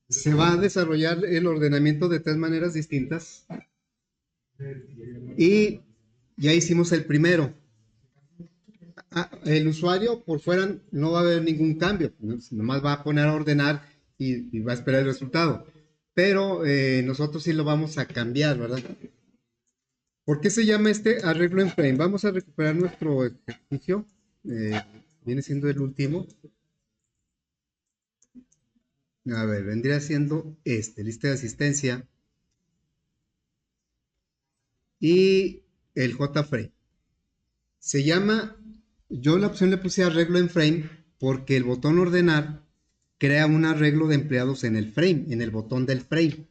Se va a desarrollar el ordenamiento de tres maneras distintas y ya hicimos el primero. El usuario por fuera no va a haber ningún cambio, nomás va a poner a ordenar y va a esperar el resultado. Pero nosotros sí lo vamos a cambiar, ¿verdad? ¿Por qué se llama este arreglo en frame? Vamos a recuperar nuestro ejercicio. eh, Viene siendo el último. A ver, vendría siendo lista de asistencia y el JFrame. Se llama, yo la opción le puse arreglo en frame porque el botón ordenar crea un arreglo de empleados en el frame, en el botón del frame.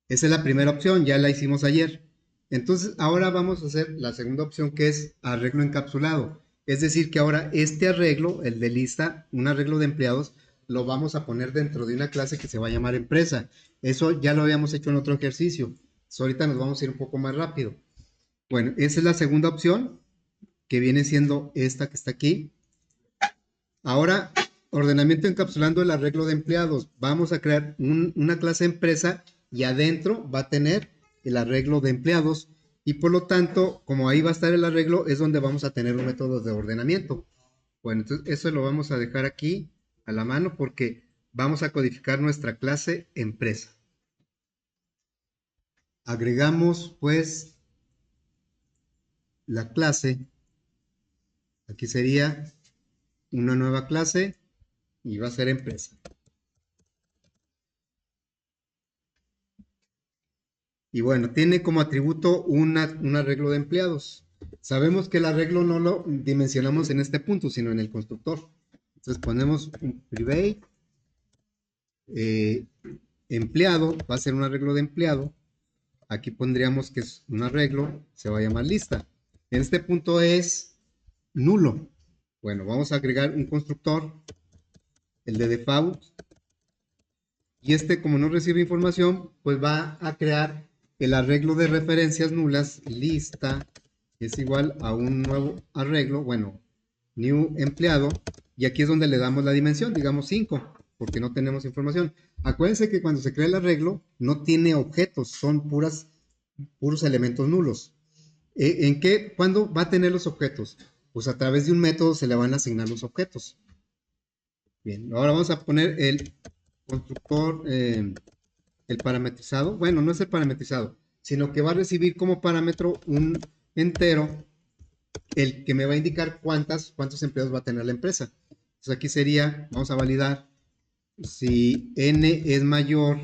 Esa es la primera opción, ya la hicimos ayer. Entonces, ahora vamos a hacer la segunda opción que es arreglo encapsulado. Es decir, que ahora este arreglo, el de lista, un arreglo de empleados, lo vamos a poner dentro de una clase que se va a llamar empresa. Eso ya lo habíamos hecho en otro ejercicio. Entonces, ahorita nos vamos a ir un poco más rápido. Bueno, esa es la segunda opción, que viene siendo esta que está aquí. Ahora, ordenamiento encapsulando el arreglo de empleados. Vamos a crear una clase empresa y adentro va a tener el arreglo de empleados y por lo tanto, como ahí va a estar el arreglo, es donde vamos a tener un método de ordenamiento. Bueno, entonces eso lo vamos a dejar aquí a la mano porque vamos a codificar nuestra clase empresa. Agregamos pues la clase, aquí sería una nueva clase y va a ser empresa. Y bueno, tiene como atributo un arreglo de empleados. Sabemos que el arreglo no lo dimensionamos en este punto, sino en el constructor. Entonces ponemos un private, eh, empleado, va a ser un arreglo de empleado. Aquí pondríamos que es un arreglo, se va a llamar lista. En este punto es nulo. Bueno, vamos a agregar un constructor, el de default, y como no recibe información, pues va a crear el arreglo de referencias nulas, lista, es igual a un nuevo arreglo, bueno, new empleado, y aquí es donde le damos la dimensión, digamos 5, porque no tenemos información. Acuérdense que cuando se crea el arreglo, no tiene objetos, son puros elementos nulos. ¿Cuándo va a tener los objetos? Pues a través de un método se le van a asignar los objetos. Bien, ahora vamos a poner el constructor, el parametrizado. Bueno, no es el parametrizado, sino que va a recibir como parámetro un entero, el que me va a indicar cuántos empleados va a tener la empresa. Entonces aquí sería, vamos a validar si n es mayor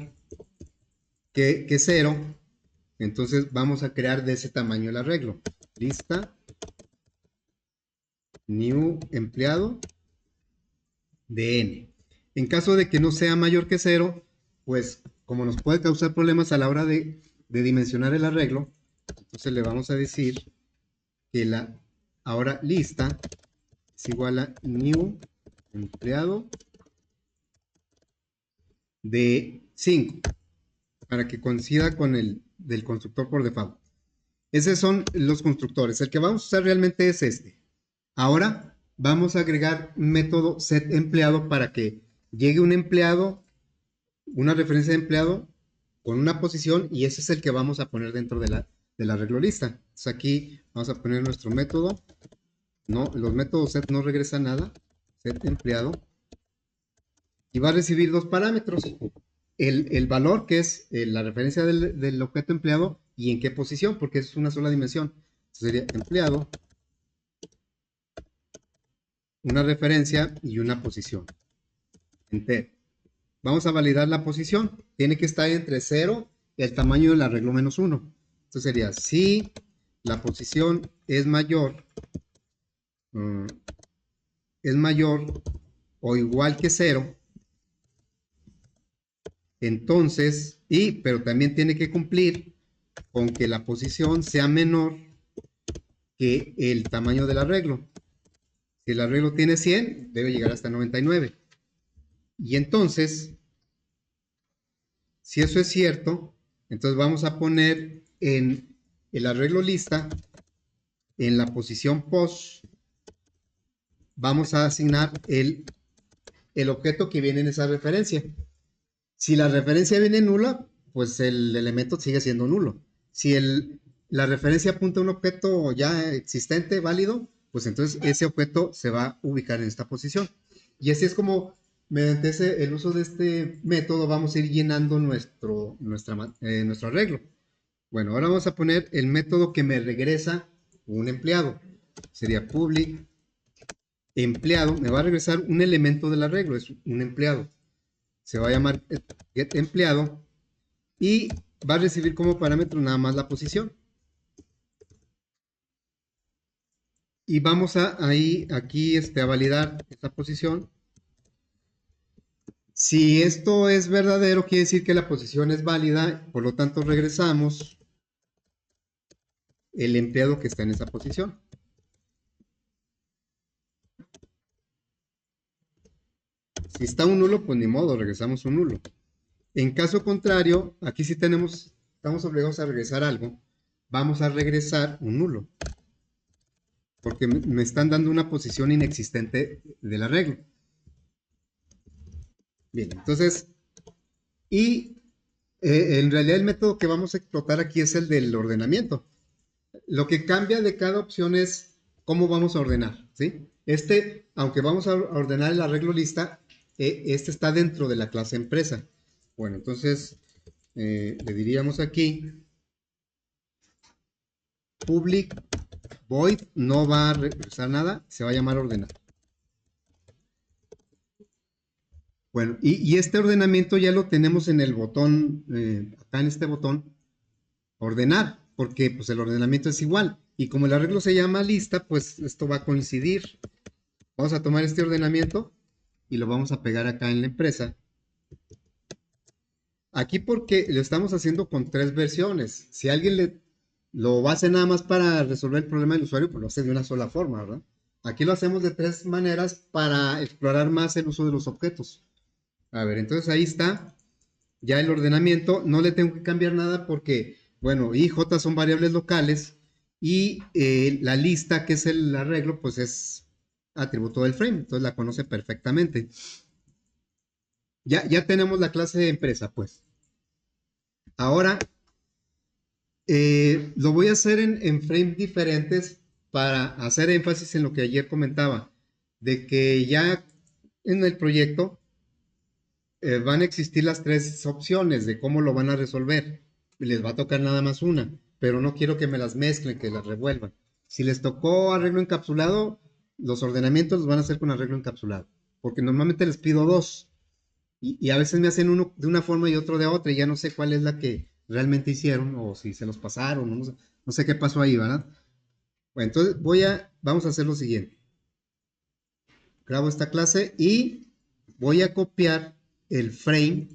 que 0, entonces vamos a crear de ese tamaño el arreglo. Lista, new empleado de n. En caso de que no sea mayor que 0, pues como nos puede causar problemas a la hora de dimensionar el arreglo, entonces le vamos a decir que la ahora lista es igual a new empleado de 5 para que coincida con el del constructor por default. Esos son los constructores. El que vamos a usar realmente es este. Ahora vamos a agregar un método setEmpleado para que llegue un empleado, una referencia de empleado con una posición y ese es el que vamos a poner dentro de la arreglo lista. Entonces aquí vamos a poner nuestro método. No, los métodos set no regresan nada. setEmpleado. Y va a recibir dos parámetros. El valor, que es la referencia del objeto empleado, y en qué posición, porque es una sola dimensión. Entonces sería empleado, una referencia y una posición. Enter. Vamos a validar la posición. Tiene que estar entre 0 y el tamaño del arreglo menos 1. Entonces sería si la posición es mayor o igual que 0, entonces, pero también tiene que cumplir con que la posición sea menor que el tamaño del arreglo. Si el arreglo tiene 100, debe llegar hasta 99. Y entonces, si eso es cierto, entonces vamos a poner en el arreglo lista, en la posición post, vamos a asignar el objeto que viene en esa referencia. Si la referencia viene nula, pues el elemento sigue siendo nulo. Si la referencia apunta a un objeto ya existente, válido, pues entonces ese objeto se va a ubicar en esta posición. Y así es como, mediante el uso de este método, vamos a ir llenando nuestro arreglo. Bueno, ahora vamos a poner el método que me regresa un empleado. Sería public empleado, me va a regresar un elemento del arreglo, es un empleado. Se va a llamar getEmpleado y va a recibir como parámetro nada más la posición. Y vamos a validar esta posición. Si esto es verdadero, quiere decir que la posición es válida, por lo tanto regresamos el empleado que está en esa posición. Si está un nulo, pues ni modo, regresamos un nulo. En caso contrario, aquí sí estamos obligados a regresar algo, vamos a regresar un nulo, porque me están dando una posición inexistente del arreglo. Bien, entonces, y en realidad el método que vamos a explotar aquí es el del ordenamiento. Lo que cambia de cada opción es cómo vamos a ordenar, ¿sí? Aunque vamos a ordenar el arreglo lista, este está dentro de la clase empresa. Bueno, entonces le diríamos aquí public void, no va a regresar nada, se va a llamar ordenar. Bueno, y este ordenamiento ya lo tenemos en el botón, acá en este botón, ordenar, porque pues el ordenamiento es igual. Y como el arreglo se llama lista, pues esto va a coincidir. Vamos a tomar este ordenamiento y lo vamos a pegar acá en la empresa. Aquí porque lo estamos haciendo con 3 versiones. Si alguien lo hace nada más para resolver el problema del usuario, pues lo hace de una sola forma, ¿verdad? Aquí lo hacemos de 3 maneras para explorar más el uso de los objetos. A ver, entonces ahí está ya el ordenamiento. No le tengo que cambiar nada porque, bueno, I y J son variables locales y la lista, que es el arreglo, pues es atributo del frame. Entonces la conoce perfectamente. Ya tenemos la clase de empresa, pues. Ahora lo voy a hacer en frames diferentes para hacer énfasis en lo que ayer comentaba, de que ya en el proyecto van a existir las 3 opciones de cómo lo van a resolver. Les va a tocar nada más una, pero no quiero que me las mezclen, que las revuelvan. Si les tocó arreglo encapsulado, los ordenamientos los van a hacer con arreglo encapsulado, porque normalmente les pido 2 y a veces me hacen uno de una forma y otro de otra y ya no sé cuál es la que realmente hicieron o si se los pasaron, no sé qué pasó ahí, ¿verdad? Bueno, entonces vamos a hacer lo siguiente. Grabo esta clase y voy a copiar el frame.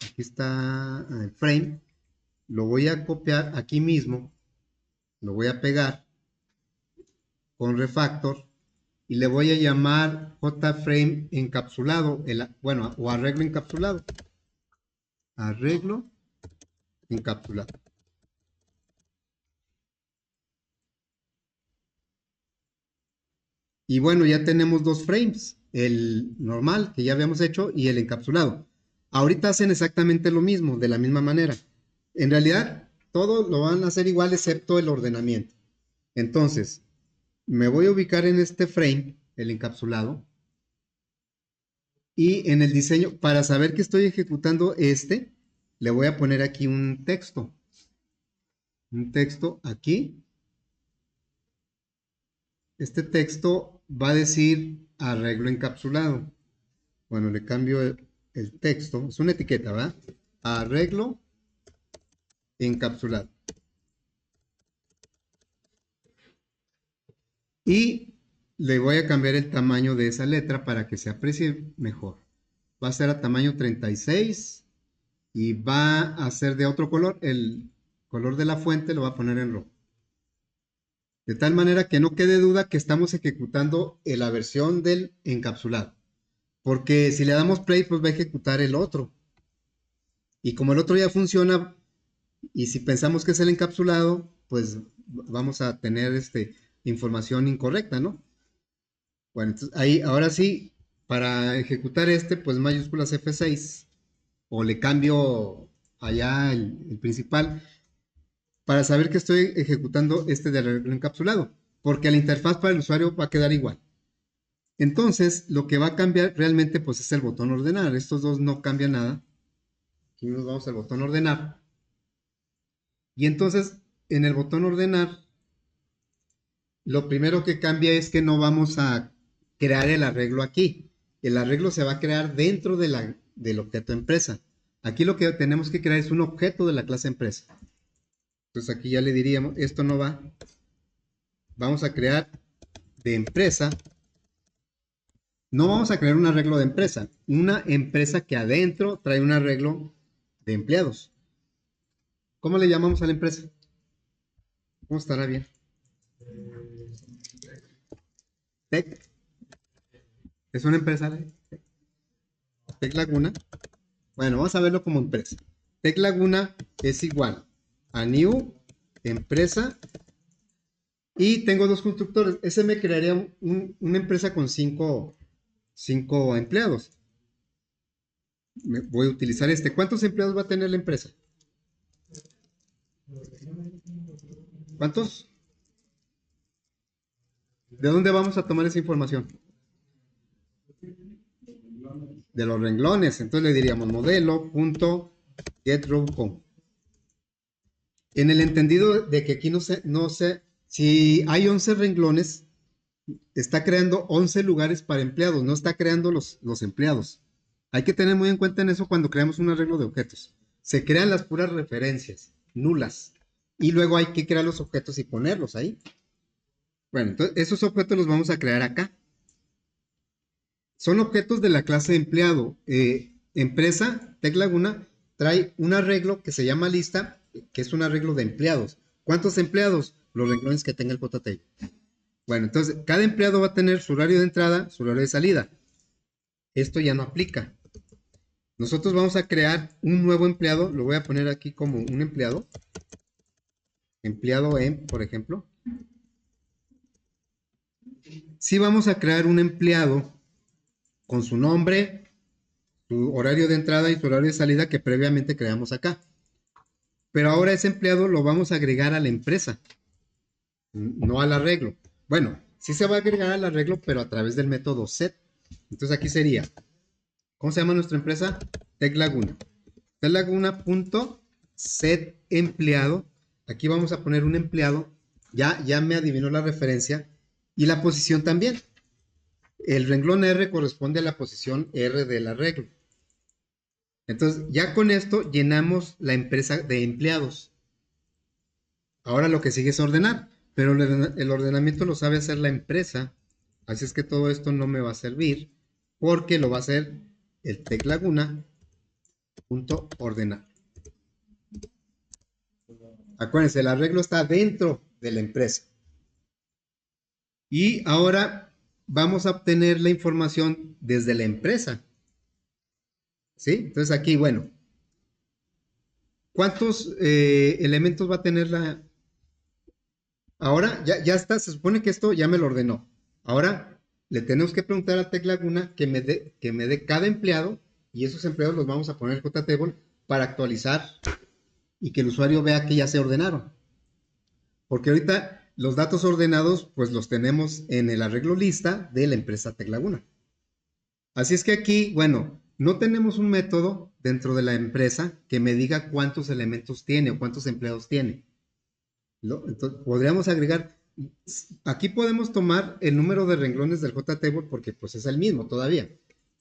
Aquí está el frame. Lo voy a copiar aquí mismo. Lo voy a pegar con refactor y le voy a llamar JFrame encapsulado, bueno, o arreglo encapsulado. Arreglo encapsulado. Y bueno, ya tenemos 2 frames, el normal que ya habíamos hecho y el encapsulado. Ahorita hacen exactamente lo mismo, de la misma manera. En realidad, todo lo van a hacer igual excepto el ordenamiento. Entonces, me voy a ubicar en este frame, el encapsulado, y en el diseño, para saber que estoy ejecutando le voy a poner aquí un texto. Un texto aquí. Este texto va a decir arreglo encapsulado. Bueno, le cambio el texto. Es una etiqueta, ¿verdad? Arreglo encapsulado. Y le voy a cambiar el tamaño de esa letra para que se aprecie mejor. Va a ser a tamaño 36 y va a ser de otro color. El color de la fuente lo va a poner en rojo. De tal manera que no quede duda que estamos ejecutando la versión del encapsulado. Porque si le damos play, pues va a ejecutar el otro. Y como el otro ya funciona, y si pensamos que es el encapsulado, pues vamos a tener información incorrecta, ¿no? Bueno, entonces ahí, ahora sí, para ejecutar pues mayúsculas F6. o le cambio allá el principal para saber que estoy ejecutando este de arreglo encapsulado, porque la interfaz para el usuario va a quedar igual. Entonces, lo que va a cambiar realmente pues es el botón ordenar. Estos dos no cambian nada. Aquí nos vamos al botón ordenar. Y entonces, en el botón ordenar, lo primero que cambia es que no vamos a crear el arreglo aquí. El arreglo se va a crear dentro del objeto empresa. Aquí lo que tenemos que crear es un objeto de la clase empresa. Entonces aquí ya le diríamos, esto no va. Vamos a crear de empresa. No vamos a crear un arreglo de empresa. Una empresa que adentro trae un arreglo de empleados. ¿Cómo le llamamos a la empresa? ¿Cómo estará bien? Tech. ¿Es una empresa? Tech Laguna. Bueno, vamos a verlo como empresa. Tech Laguna es igual a new empresa y tengo dos constructores. Ese me crearía una empresa con cinco empleados. Voy a utilizar este. ¿Cuántos empleados va a tener la empresa? ¿Cuántos? ¿De dónde vamos a tomar esa información? De los renglones. Entonces le diríamos modelo.getRowCom. En el entendido de que aquí no sé, si hay 11 renglones, está creando 11 lugares para empleados, no está creando los empleados. Hay que tener muy en cuenta en eso cuando creamos un arreglo de objetos. Se crean las puras referencias, nulas. Y luego hay que crear los objetos y ponerlos ahí. Bueno, entonces esos objetos los vamos a crear acá. Son objetos de la clase de empleado. Empresa, Tech Laguna, trae un arreglo que se llama lista, que es un arreglo de empleados. ¿Cuántos empleados? Los renglones que tenga el JTable. Bueno, entonces cada empleado va a tener su horario de entrada, su horario de salida. Esto ya no aplica. Nosotros vamos a crear un nuevo empleado, lo voy a poner aquí como un empleado. Empleado en, por ejemplo. Sí vamos a crear un empleado con su nombre, su horario de entrada y su horario de salida que previamente creamos acá. Pero ahora ese empleado lo vamos a agregar a la empresa, no al arreglo. Bueno, sí se va a agregar al arreglo, pero a través del método set. Entonces aquí sería, ¿cómo se llama nuestra empresa? Tech Laguna. Tech Laguna.set empleado. Aquí vamos a poner un empleado. Ya me adivinó la referencia. Y la posición también. El renglón R corresponde a la posición R del arreglo. Entonces, ya con esto llenamos la empresa de empleados. Ahora lo que sigue es ordenar, pero el ordenamiento lo sabe hacer la empresa. Así es que todo esto no me va a servir porque lo va a hacer el Tech Laguna.ordenar. Acuérdense, el arreglo está dentro de la empresa. Y ahora vamos a obtener la información desde la empresa. ¿Sí? Entonces aquí, bueno, ¿cuántos elementos va a tener la... Ahora ya está, se supone que esto ya me lo ordenó. Ahora le tenemos que preguntar a Tech Laguna que me dé cada empleado y esos empleados los vamos a poner en JTable para actualizar y que el usuario vea que ya se ordenaron. Porque ahorita los datos ordenados pues los tenemos en el arreglo lista de la empresa Tech Laguna. Así es que aquí, bueno, no tenemos un método dentro de la empresa que me diga cuántos elementos tiene o cuántos empleados tiene. Entonces, podríamos agregar, aquí podemos tomar el número de renglones del JTable porque pues es el mismo todavía.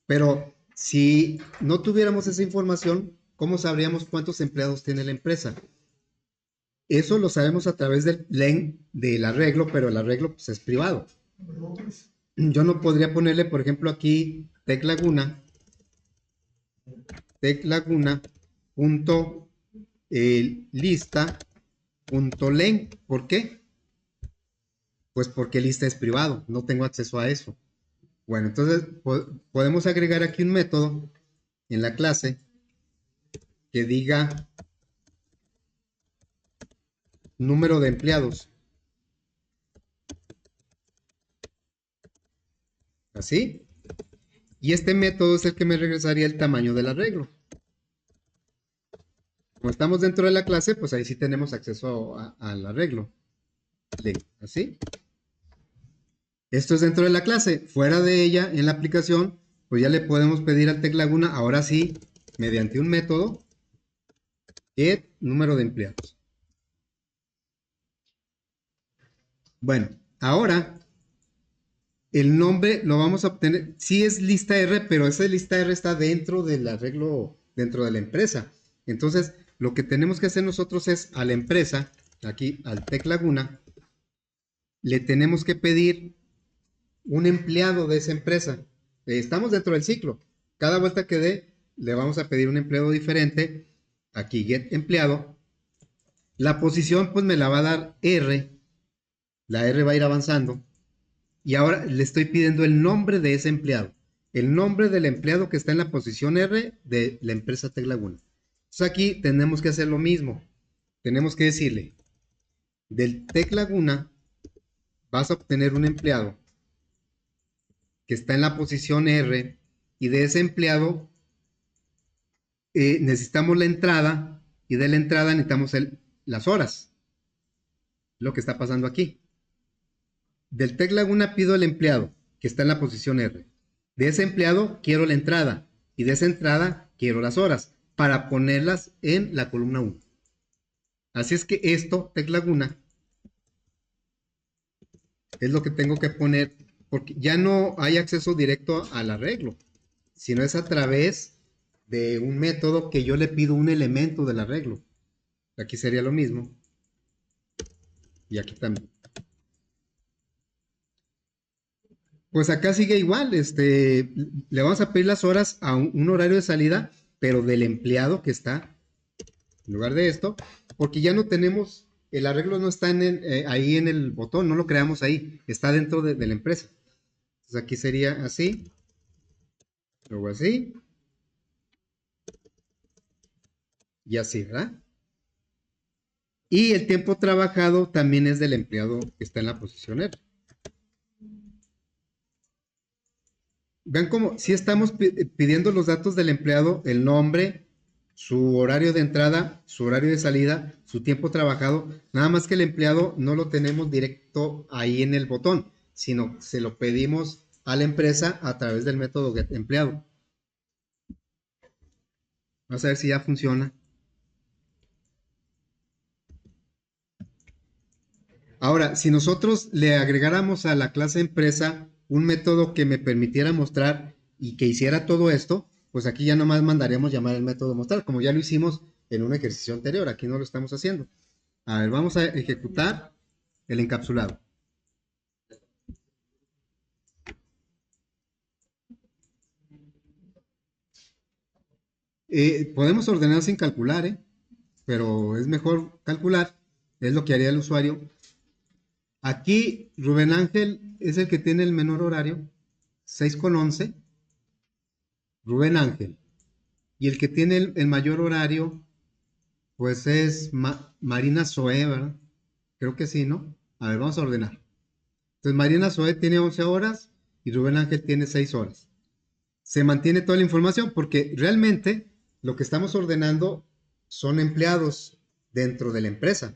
Pero si no tuviéramos esa información, ¿cómo sabríamos cuántos empleados tiene la empresa? Eso lo sabemos a través del len del arreglo, pero el arreglo pues, es privado. Yo no podría ponerle, por ejemplo, aquí Tech Laguna punto lista punto len. ¿Por qué? Pues porque lista es privado, no tengo acceso a eso. Bueno, entonces podemos agregar aquí un método en la clase que diga número de empleados. Así. Y este método es el que me regresaría el tamaño del arreglo. Como estamos dentro de la clase, pues ahí sí tenemos acceso al arreglo. Así. Esto es dentro de la clase. Fuera de ella, en la aplicación, pues ya le podemos pedir al TEC Laguna, ahora sí, mediante un método, get número de empleados. Bueno, ahora el nombre lo vamos a obtener. Sí es lista R, pero esa lista R está dentro del arreglo, dentro de la empresa. Entonces, lo que tenemos que hacer nosotros es a la empresa, aquí al TEC Laguna, le tenemos que pedir un empleado de esa empresa. Estamos dentro del ciclo. Cada vuelta que dé, le vamos a pedir un empleado diferente. Aquí, get empleado. La posición, pues me la va a dar R. La R va a ir avanzando. Y ahora le estoy pidiendo el nombre de ese empleado. El nombre del empleado que está en la posición R de la empresa TEC Laguna. Entonces aquí tenemos que hacer lo mismo. Tenemos que decirle, del TEC Laguna vas a obtener un empleado que está en la posición R y de ese empleado necesitamos la entrada y de la entrada necesitamos las horas. Lo que está pasando aquí. Del TEC Laguna pido el empleado que está en la posición R. De ese empleado quiero la entrada y de esa entrada quiero las horas para ponerlas en la columna 1. Así es que esto, TEC Laguna, es lo que tengo que poner porque ya no hay acceso directo al arreglo, sino es a través de un método que yo le pido un elemento del arreglo. Aquí sería lo mismo. Y aquí también. Pues acá sigue igual, le vamos a pedir las horas a un horario de salida, pero del empleado que está en lugar de esto, porque ya no tenemos, el arreglo no está ahí en el botón, no lo creamos ahí, está dentro de la empresa. Entonces aquí sería así, luego así, y así, ¿verdad? Y el tiempo trabajado también es del empleado que está en la posición R. Vean cómo, si estamos pidiendo los datos del empleado, el nombre, su horario de entrada, su horario de salida, su tiempo trabajado, nada más que el empleado no lo tenemos directo ahí en el botón, sino se lo pedimos a la empresa a través del método get empleado. Vamos a ver si ya funciona. Ahora, si nosotros le agregáramos a la clase empresa un método que me permitiera mostrar y que hiciera todo esto, pues aquí ya nomás mandaríamos llamar el método mostrar, como ya lo hicimos en un ejercicio anterior, aquí no lo estamos haciendo. A ver, vamos a ejecutar el encapsulado. Podemos ordenar sin calcular, pero es mejor calcular, es lo que haría el usuario. Aquí Rubén Ángel es el que tiene el menor horario, 6:11. Rubén Ángel. Y el que tiene el mayor horario, pues es Marina Zoe, ¿verdad? Creo que sí, ¿no? A ver, vamos a ordenar. Entonces, Marina Zoe tiene 11 horas y Rubén Ángel tiene 6 horas. Se mantiene toda la información porque realmente lo que estamos ordenando son empleados dentro de la empresa.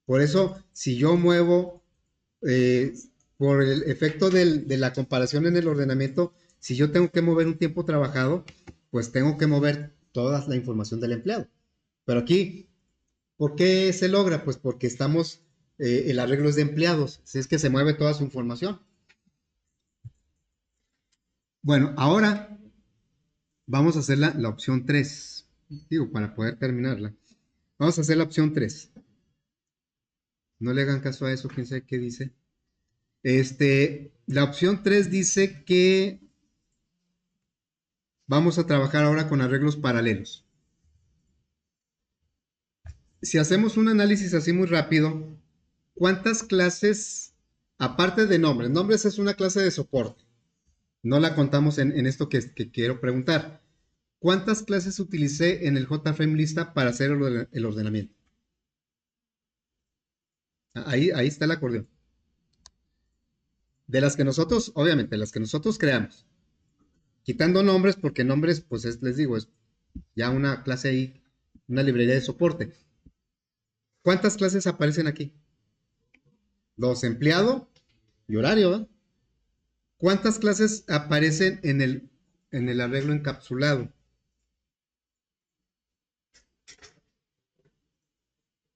Por eso, si yo muevo, eh, por el efecto de la comparación en el ordenamiento, si yo tengo que mover un tiempo trabajado, pues tengo que mover toda la información del empleado. Pero aquí, ¿por qué se logra? Pues porque estamos, el arreglo es de empleados, si es que se mueve toda su información. Bueno, ahora vamos a hacer la opción 3. Digo, para poder terminarla. Vamos a hacer la opción 3. No le hagan caso a eso, quién sabe qué dice. La opción 3 dice que vamos a trabajar ahora con arreglos paralelos. Si hacemos un análisis así muy rápido, ¿cuántas clases, aparte de nombres? Nombres es una clase de soporte. No la contamos en esto que quiero preguntar. ¿Cuántas clases utilicé en el JFrame lista para hacer el ordenamiento? Ahí está el acordeón. De las que nosotros, obviamente, las que nosotros creamos. Quitando nombres, porque nombres, pues les digo, es ya una clase ahí una librería de soporte. ¿Cuántas clases aparecen aquí? Dos, empleado y horario, ¿verdad? ¿Cuántas clases aparecen en el arreglo encapsulado?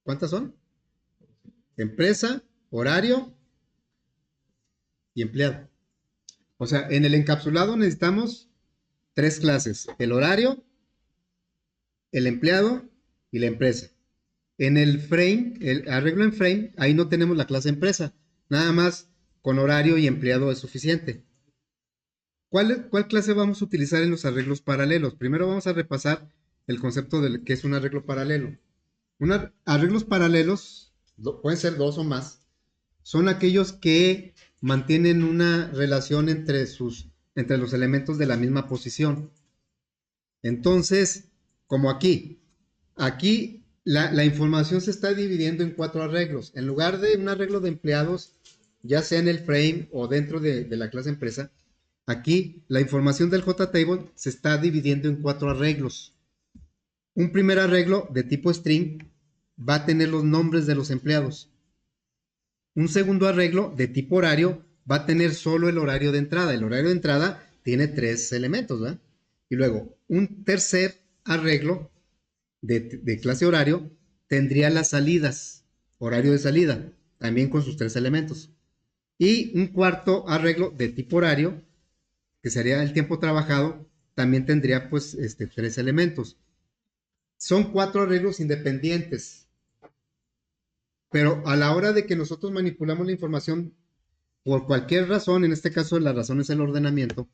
¿Cuántas son? Empresa, horario y empleado. O sea, en el encapsulado necesitamos tres clases: el horario, el empleado y la empresa. En el frame, el arreglo en frame, ahí no tenemos la clase empresa. Nada más con horario y empleado es suficiente. ¿Cuál clase vamos a utilizar en los arreglos paralelos? Primero vamos a repasar el concepto de que es un arreglo paralelo. Arreglos paralelos, pueden ser dos o más, son aquellos que mantienen una relación entre los elementos de la misma posición. Entonces, como aquí la información se está dividiendo en cuatro arreglos. En lugar de un arreglo de empleados, ya sea en el frame o dentro de la clase empresa, aquí la información del JTable se está dividiendo en cuatro arreglos. Un primer arreglo de tipo string va a tener los nombres de los empleados. Un segundo arreglo de tipo horario va a tener solo el horario de entrada. El horario de entrada tiene tres elementos, ¿verdad? Y luego, un tercer arreglo de clase horario tendría las salidas, horario de salida, también con sus tres elementos. Y un cuarto arreglo de tipo horario, que sería el tiempo trabajado, también tendría pues tres elementos. Son cuatro arreglos independientes, pero a la hora de que nosotros manipulamos la información, por cualquier razón, en este caso la razón es el ordenamiento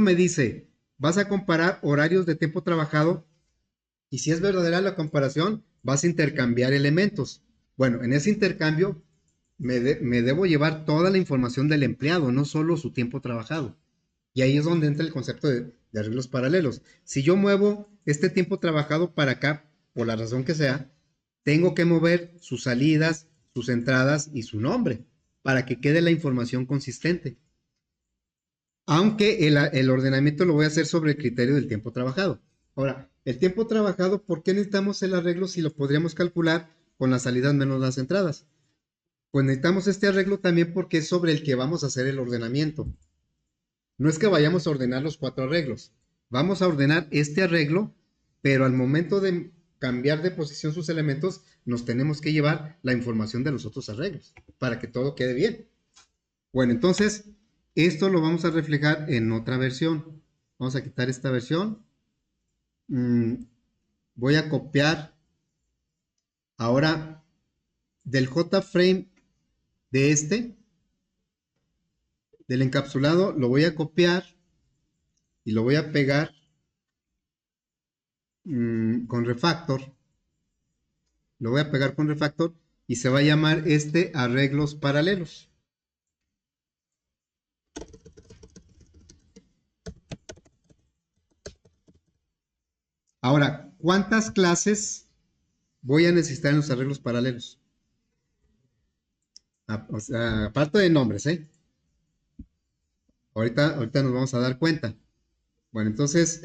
me dice, vas a comparar horarios de tiempo trabajado y si es verdadera la comparación, vas a intercambiar elementos. Bueno, en ese intercambio me debo llevar toda la información del empleado, no solo su tiempo trabajado. Y ahí es donde entra el concepto de arreglos paralelos. Si yo muevo este tiempo trabajado para acá, por la razón que sea, tengo que mover sus salidas, sus entradas y su nombre para que quede la información consistente. Aunque el ordenamiento lo voy a hacer sobre el criterio del tiempo trabajado. Ahora, el tiempo trabajado, ¿por qué necesitamos el arreglo si lo podríamos calcular con las salidas menos las entradas? Pues necesitamos este arreglo también porque es sobre el que vamos a hacer el ordenamiento. No es que vayamos a ordenar los cuatro arreglos. Vamos a ordenar este arreglo, pero al momento de cambiar de posición sus elementos, nos tenemos que llevar la información de los otros arreglos para que todo quede bien. Bueno, entonces, esto lo vamos a reflejar en otra versión. Vamos a quitar esta versión. Voy a copiar ahora del JFrame de del encapsulado, lo voy a copiar y lo voy a pegar con refactor. Lo voy a pegar con refactor y se va a llamar arreglos paralelos. Ahora, ¿cuántas clases voy a necesitar en los arreglos paralelos? O sea, aparte de nombres, ¿eh? Ahorita nos vamos a dar cuenta. Bueno, entonces,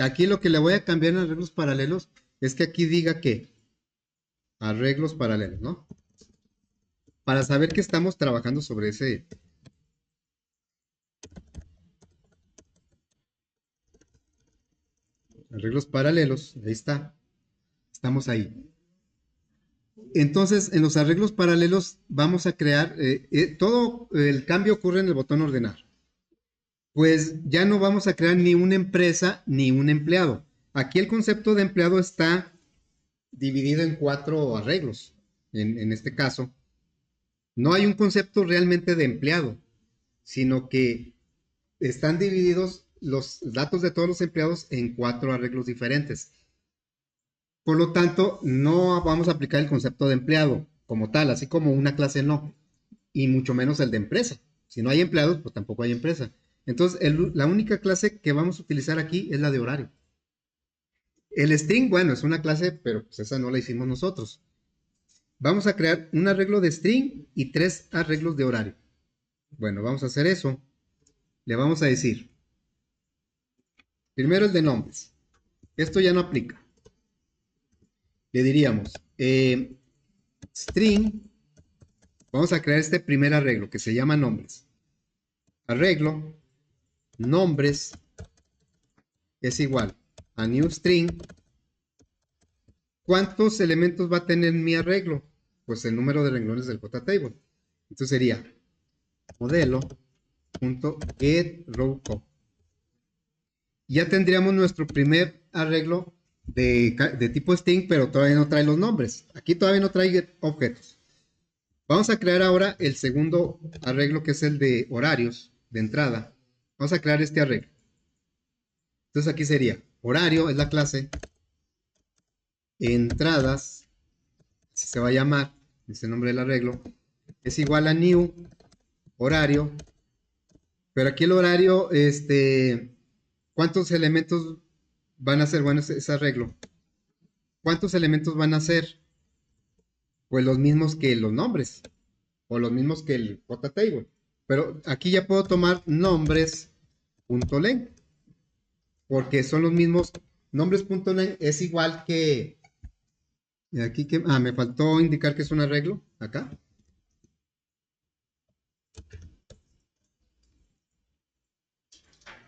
aquí lo que le voy a cambiar en arreglos paralelos es que aquí diga que arreglos paralelos, ¿no? Para saber que estamos trabajando sobre ese. Arreglos paralelos, ahí está. Estamos ahí. Entonces, en los arreglos paralelos vamos a crear, todo el cambio ocurre en el botón ordenar. Pues ya no vamos a crear ni una empresa ni un empleado. Aquí el concepto de empleado está dividido en cuatro arreglos. En este caso, no hay un concepto realmente de empleado, sino que están divididos los datos de todos los empleados en cuatro arreglos diferentes. Por lo tanto, no vamos a aplicar el concepto de empleado como tal, así como una clase no, y mucho menos el de empresa. Si no hay empleados, pues tampoco hay empresa. Entonces, la única clase que vamos a utilizar aquí es la de horario. El string, bueno, es una clase, pero pues esa no la hicimos nosotros. Vamos a crear un arreglo de string y tres arreglos de horario. Bueno, vamos a hacer eso. Le vamos a decir, primero el de nombres. Esto ya no aplica. le diríamos string, vamos a crear este primer arreglo que se llama nombres. Arreglo, nombres, es igual a new string. ¿Cuántos elementos va a tener mi arreglo? Pues el número de renglones del JTable. Entonces sería modelo.getRowCo. Ya tendríamos nuestro primer arreglo de tipo string, pero todavía no trae los nombres. Aquí todavía no trae objetos. Vamos a crear ahora el segundo arreglo, que es el de horarios de entrada. Vamos a crear este arreglo. Entonces aquí sería horario, es la clase. Entradas, así se va a llamar, es el nombre del arreglo. Es igual a new horario. Pero aquí el horario, ¿cuántos elementos van a ser? Bueno, ese arreglo. ¿Cuántos elementos van a ser? Pues los mismos que los nombres, o los mismos que el JTable. Pero aquí ya puedo tomar nombres.len, porque son los mismos. Nombres.len es igual que aquí que me faltó indicar que es un arreglo acá.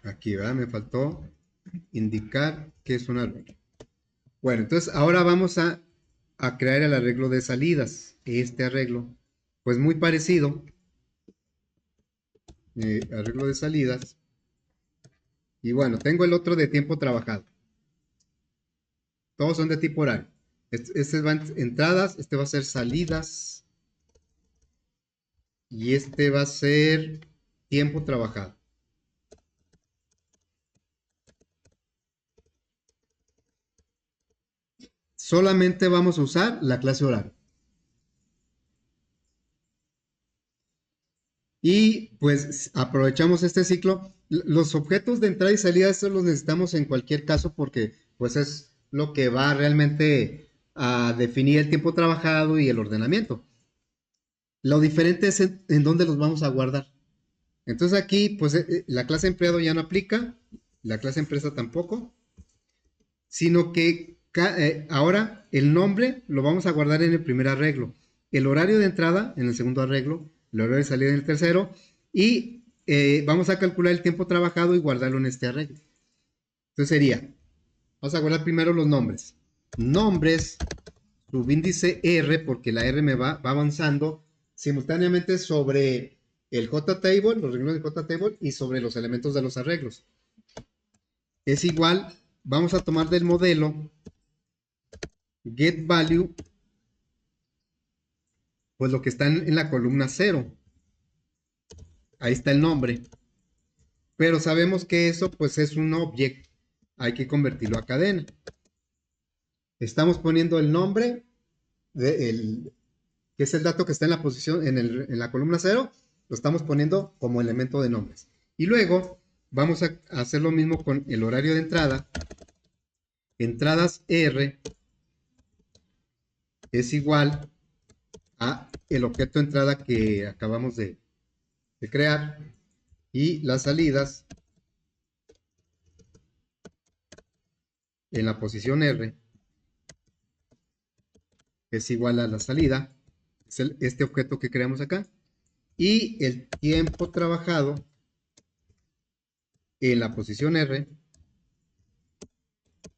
Aquí, ¿verdad? Me faltó indicar que es un arreglo. Bueno, entonces ahora vamos a crear el arreglo de salidas. Este arreglo, pues muy parecido. Arreglo de salidas. Y bueno, tengo el otro de tiempo trabajado. Todos son de tipo horario. Este va en entradas, este va a ser salidas. Y este va a ser tiempo trabajado. Solamente vamos a usar la clase horario. Y pues aprovechamos este ciclo. Los objetos de entrada y salida, estos los necesitamos en cualquier caso porque pues es lo que va realmente a definir el tiempo trabajado y el ordenamiento. Lo diferente es en dónde los vamos a guardar. Entonces aquí pues la clase empleado ya no aplica, la clase empresa tampoco, sino que ahora el nombre lo vamos a guardar en el primer arreglo, el horario de entrada en el segundo arreglo, el horario de salida en el tercero, y vamos a calcular el tiempo trabajado y guardarlo en este arreglo. Entonces sería, vamos a guardar primero los nombres. Nombres, subíndice R, porque la R va avanzando simultáneamente sobre el JTable, los renglones del JTable, y sobre los elementos de los arreglos. Es igual, vamos a tomar del modelo getValue, pues lo que está en la columna 0. Ahí está el nombre. Pero sabemos que eso pues es un object. Hay que convertirlo a cadena. Estamos poniendo el nombre, que es el dato que está en la posición, en la columna 0. Lo estamos poniendo como elemento de nombres. Y luego vamos a hacer lo mismo con el horario de entrada. Entradas R es igual a el objeto de entrada que acabamos de crear, y las salidas en la posición R es igual a la salida, es este objeto que creamos acá, y el tiempo trabajado en la posición R.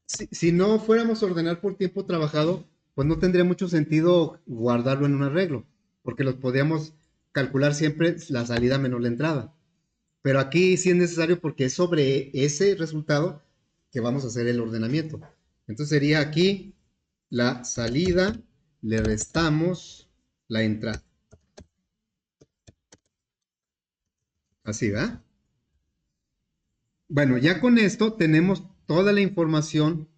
Si no fuéramos a ordenar por tiempo trabajado, pues no tendría mucho sentido guardarlo en un arreglo, porque los podríamos calcular siempre la salida menos la entrada. Pero aquí sí es necesario porque es sobre ese resultado que vamos a hacer el ordenamiento. Entonces sería aquí la salida, le restamos la entrada. Así, ¿va? Bueno, ya con esto tenemos toda la información.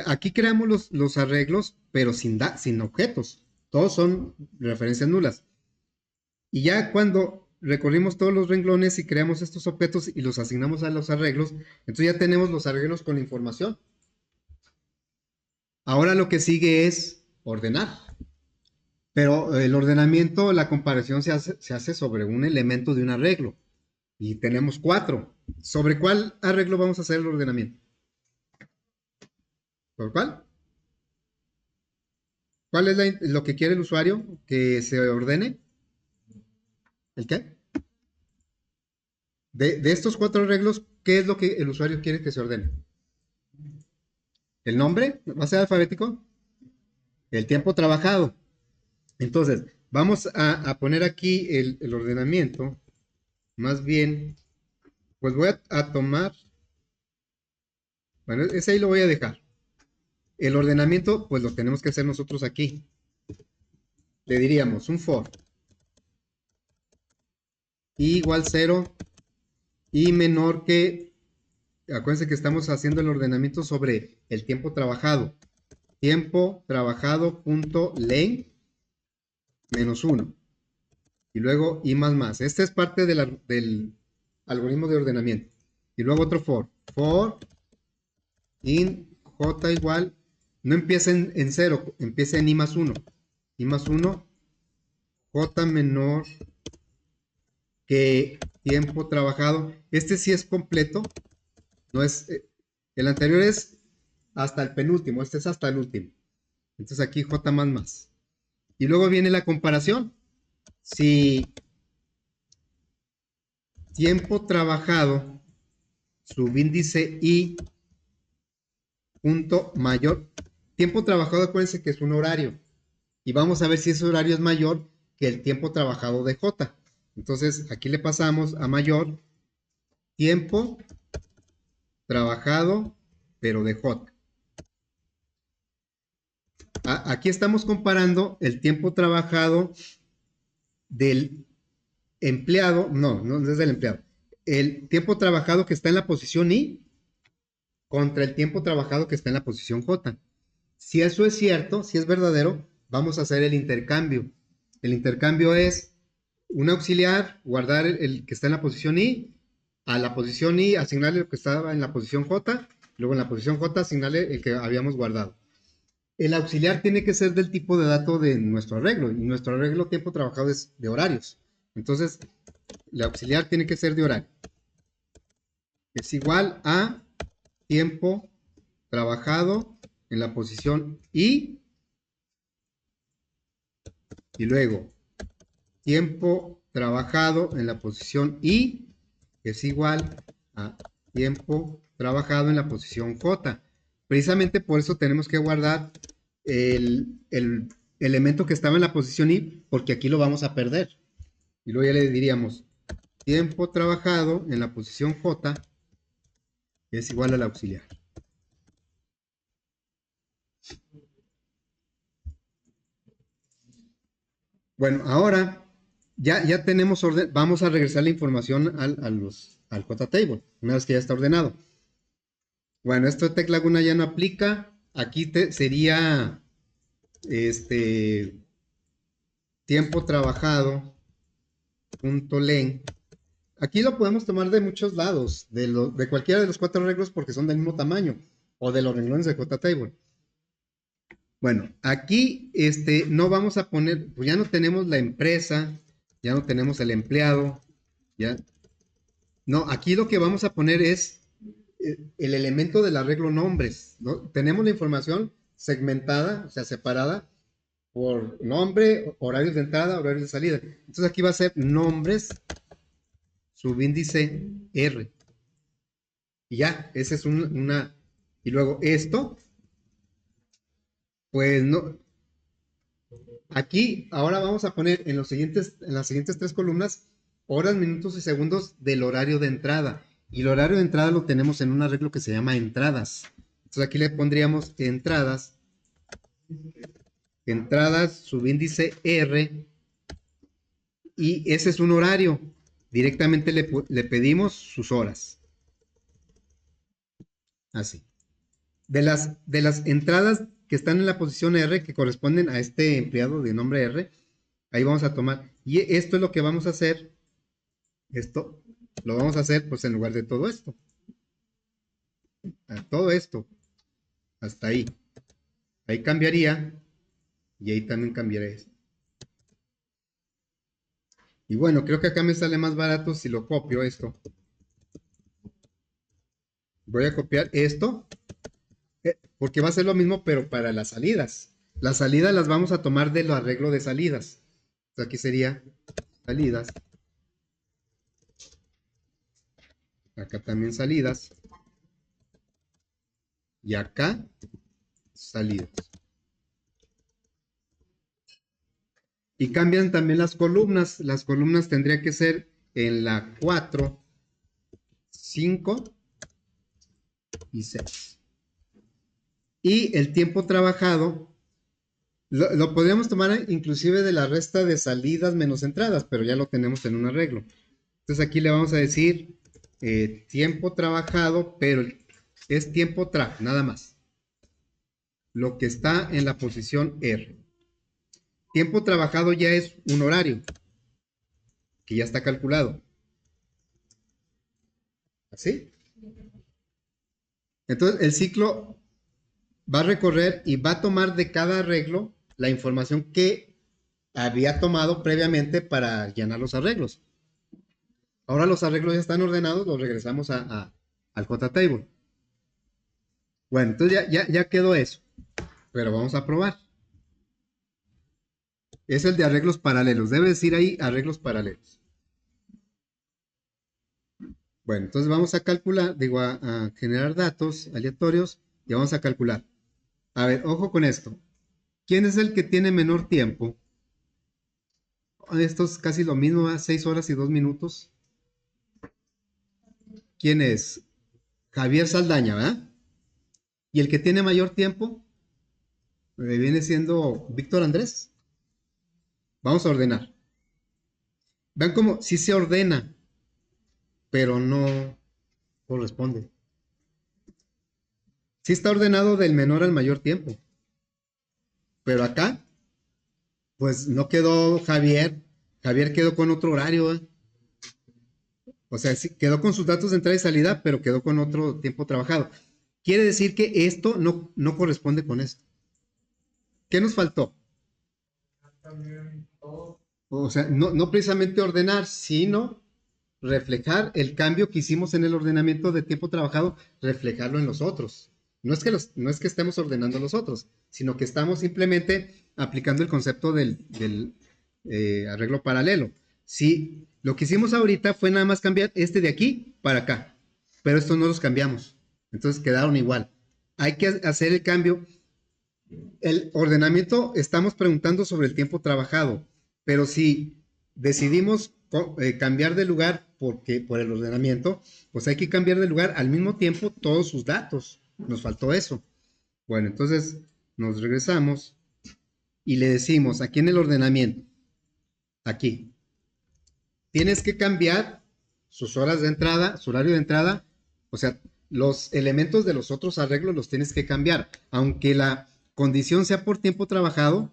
Aquí creamos los arreglos, pero sin objetos. Todos son referencias nulas. Y ya cuando recorrimos todos los renglones y creamos estos objetos y los asignamos a los arreglos, entonces ya tenemos los arreglos con información. Ahora lo que sigue es ordenar. Pero el ordenamiento, la comparación se hace sobre un elemento de un arreglo. Y tenemos 4. ¿Sobre cuál arreglo vamos a hacer el ordenamiento? ¿Por cuál? ¿Cuál es lo que quiere el usuario? ¿Que se ordene? ¿El qué? De estos 4 arreglos, ¿qué es lo que el usuario quiere que se ordene? ¿El nombre? ¿Va a ser alfabético? El tiempo trabajado. Entonces, vamos a poner aquí el ordenamiento. Más bien, pues voy a tomar, bueno, ese ahí lo voy a dejar. El ordenamiento, pues lo tenemos que hacer nosotros aquí. Le diríamos un for i igual 0 y menor que, acuérdense que estamos haciendo el ordenamiento sobre el tiempo trabajado. Tiempo trabajado punto len menos 1. Y luego i más más. Este es parte del algoritmo de ordenamiento. Y luego otro for in j igual, no empieza en 0, empieza en i más 1. I más 1, j menor que tiempo trabajado. Este sí es completo, no es, el anterior es hasta el penúltimo, este es hasta el último. Entonces aquí j más más. Y luego viene la comparación. Si tiempo trabajado, subíndice i punto mayor, tiempo trabajado, acuérdense que es un horario. Y vamos a ver si ese horario es mayor que el tiempo trabajado de j. Entonces aquí le pasamos a mayor tiempo trabajado, pero de j. Aquí estamos comparando el tiempo trabajado del empleado, no es del empleado, el tiempo trabajado que está en la posición I contra el tiempo trabajado que está en la posición J. Si eso es cierto, si es verdadero, vamos a hacer el intercambio. El intercambio es un auxiliar, guardar el que está en la posición I, a la posición I asignarle lo que estaba en la posición J, luego en la posición J asignarle el que habíamos guardado. El auxiliar tiene que ser del tipo de dato de nuestro arreglo, y nuestro arreglo tiempo trabajado es de horarios. Entonces, el auxiliar tiene que ser de horario. Es igual a tiempo trabajado en la posición I, y luego tiempo trabajado en la posición I es igual a tiempo trabajado en la posición J. Precisamente por eso tenemos que guardar el elemento que estaba en la posición I, porque aquí lo vamos a perder. Y luego ya le diríamos tiempo trabajado en la posición J es igual al auxiliar. Bueno, ahora ya tenemos orden. Vamos a regresar la información al JTable, una vez que ya está ordenado. Bueno, esto de Tech Laguna ya no aplica. Aquí sería tiempo trabajado punto len. Aquí lo podemos tomar de muchos lados, de cualquiera de los 4 arreglos porque son del mismo tamaño, o de los renglones de JTable. Bueno, aquí no vamos a poner, pues ya no tenemos la empresa, ya no tenemos el empleado, ya. No, aquí lo que vamos a poner es el elemento del arreglo nombres, ¿no? Tenemos la información segmentada, o sea, separada por nombre, horarios de entrada, horarios de salida. Entonces aquí va a ser nombres, subíndice R. Y ya, esa es una. Y luego esto, pues no. Aquí ahora vamos a poner en las siguientes 3 columnas horas, minutos y segundos del horario de entrada. Y el horario de entrada lo tenemos en un arreglo que se llama entradas. Entonces aquí le pondríamos entradas, subíndice R, y ese es un horario. Directamente le pedimos sus horas. Así. De las entradas que están en la posición R, que corresponden a este empleado de nombre R, ahí vamos a tomar. Y esto es lo que vamos a hacer. Esto lo vamos a hacer pues en lugar de todo esto. Todo esto. Hasta ahí. Ahí cambiaría. Y ahí también cambiaría esto. Y bueno, creo que acá me sale más barato si lo copio esto. Voy a copiar esto. Porque va a ser lo mismo, pero para las salidas. Las salidas las vamos a tomar del arreglo de salidas. Entonces aquí sería salidas. Acá también salidas. Y acá salidas. Y cambian también las columnas. Las columnas tendría que ser en la 4, 5 y 6. Y el tiempo trabajado lo podríamos tomar inclusive de la resta de salidas menos entradas, pero ya lo tenemos en un arreglo. Entonces aquí le vamos a decir tiempo trabajado, pero es tiempo tra, nada más. Lo que está en la posición R. Tiempo trabajado ya es un horario, que ya está calculado. ¿Así? Entonces el ciclo va a recorrer y va a tomar de cada arreglo la información que había tomado previamente para llenar los arreglos. Ahora los arreglos ya están ordenados, los regresamos al JTable. Bueno, entonces ya quedó eso. Pero vamos a probar. Es el de arreglos paralelos. Debe decir ahí arreglos paralelos. Bueno, entonces vamos a calcular, digo, a generar datos aleatorios y vamos a calcular. A ver, ojo con esto. ¿Quién es el que tiene menor tiempo? Esto es casi lo mismo, ¿eh? 6 horas y 2 minutos. ¿Quién es? Javier Saldaña, ¿verdad? Y el que tiene mayor tiempo viene siendo Víctor Andrés. Vamos a ordenar. Vean cómo sí se ordena, pero no corresponde. Sí está ordenado del menor al mayor tiempo. Pero acá, pues no quedó Javier. Javier quedó con otro horario, ¿eh? O sea, sí, quedó con sus datos de entrada y salida, pero quedó con otro tiempo trabajado. Quiere decir que esto no corresponde con esto. ¿Qué nos faltó? O sea, no precisamente ordenar, sino reflejar el cambio que hicimos en el ordenamiento de tiempo trabajado, reflejarlo en los otros. No es que estemos ordenando los otros, sino que estamos simplemente aplicando el concepto del arreglo paralelo. Sí, lo que hicimos ahorita fue nada más cambiar este de aquí para acá, pero estos no los cambiamos, entonces quedaron igual. Hay que hacer el cambio. El ordenamiento, estamos preguntando sobre el tiempo trabajado, pero si decidimos cambiar de lugar por el ordenamiento, pues hay que cambiar de lugar al mismo tiempo todos sus datos. Nos faltó eso. Bueno, entonces nos regresamos y le decimos aquí en el ordenamiento, aquí, tienes que cambiar sus horas de entrada, su horario de entrada, o sea, los elementos de los otros arreglos los tienes que cambiar, aunque la condición sea por tiempo trabajado,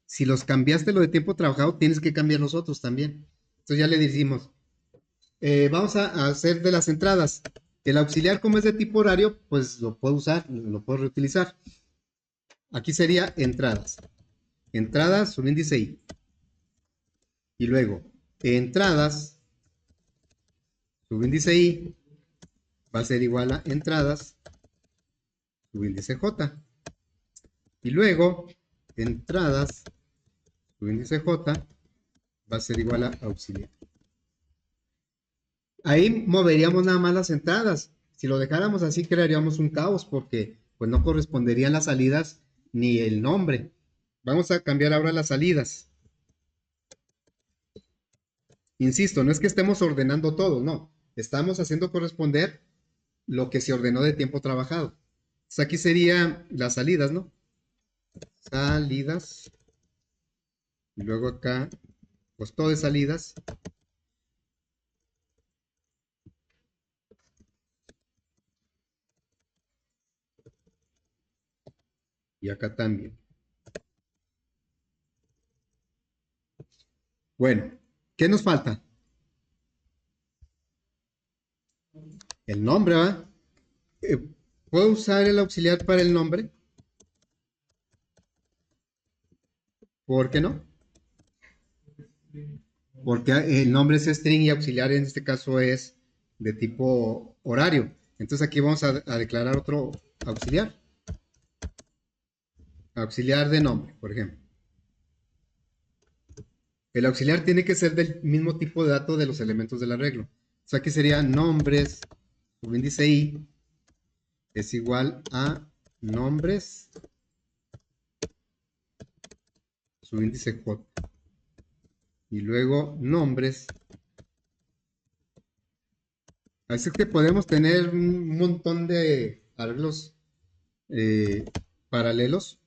si los cambiaste lo de tiempo trabajado, tienes que cambiar los otros también. Entonces ya le decimos, vamos a hacer de las entradas. El auxiliar, como es de tipo horario, pues lo puedo usar, lo puedo reutilizar. Aquí sería entradas. Entradas, subíndice I. Y luego, entradas, subíndice I, va a ser igual a entradas, subíndice J. Y luego, entradas, subíndice J, va a ser igual a auxiliar. Ahí moveríamos nada más las entradas. Si lo dejáramos así, crearíamos un caos porque pues no corresponderían las salidas ni el nombre. Vamos a cambiar ahora las salidas. Insisto, no es que estemos ordenando todo, no. Estamos haciendo corresponder lo que se ordenó de tiempo trabajado. Entonces aquí serían las salidas, ¿no? Salidas. Y luego acá, costo de salidas. Y acá también. Bueno, ¿qué nos falta? El nombre, ¿va? ¿Puedo usar el auxiliar para el nombre? ¿Por qué no? Porque el nombre es string y auxiliar en este caso es de tipo horario. Entonces aquí vamos a declarar otro auxiliar. Auxiliar de nombre, por ejemplo. El auxiliar tiene que ser del mismo tipo de dato de los elementos del arreglo. O sea, aquí sería nombres, subíndice i, es igual a nombres, subíndice j. Y luego nombres. Así que podemos tener un montón de arreglos eh, paralelos.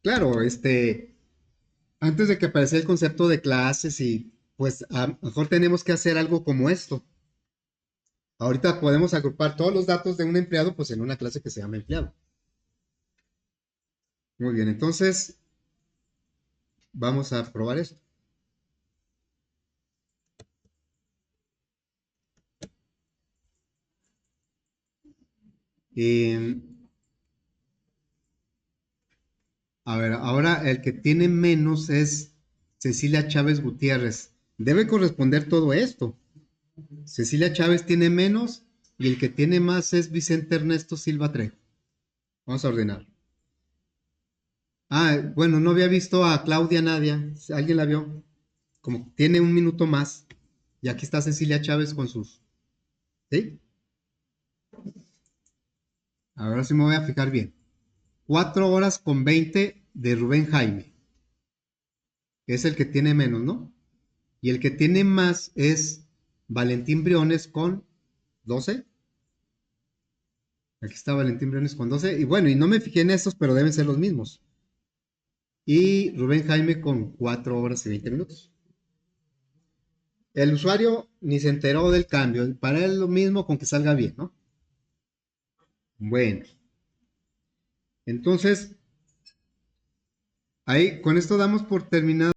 Claro, antes de que apareciera el concepto de clases y pues a lo mejor tenemos que hacer algo como esto. Ahorita podemos agrupar todos los datos de un empleado pues en una clase que se llama empleado. Muy bien, entonces vamos a probar esto. Eh, a ver, ahora el que tiene menos es Cecilia Chávez Gutiérrez. Debe corresponder todo esto. Cecilia Chávez tiene menos y el que tiene más es Vicente Ernesto Silva Trejo. Vamos a ordenar. Ah, bueno, no había visto a Claudia Nadia. ¿Alguien la vio? Como tiene un minuto más. Y aquí está Cecilia Chávez con sus. ¿Sí? Ahora sí me voy a fijar bien. 4 horas con 20 de Rubén Jaime. Es el que tiene menos, ¿no? Y el que tiene más es Valentín Briones con 12. Aquí está Valentín Briones con 12. Y bueno, y no me fijé en estos, pero deben ser los mismos. Y Rubén Jaime con 4 horas y 20 minutos. El usuario ni se enteró del cambio. Para él lo mismo con que salga bien, ¿no? Bueno, entonces, ahí con esto damos por terminado.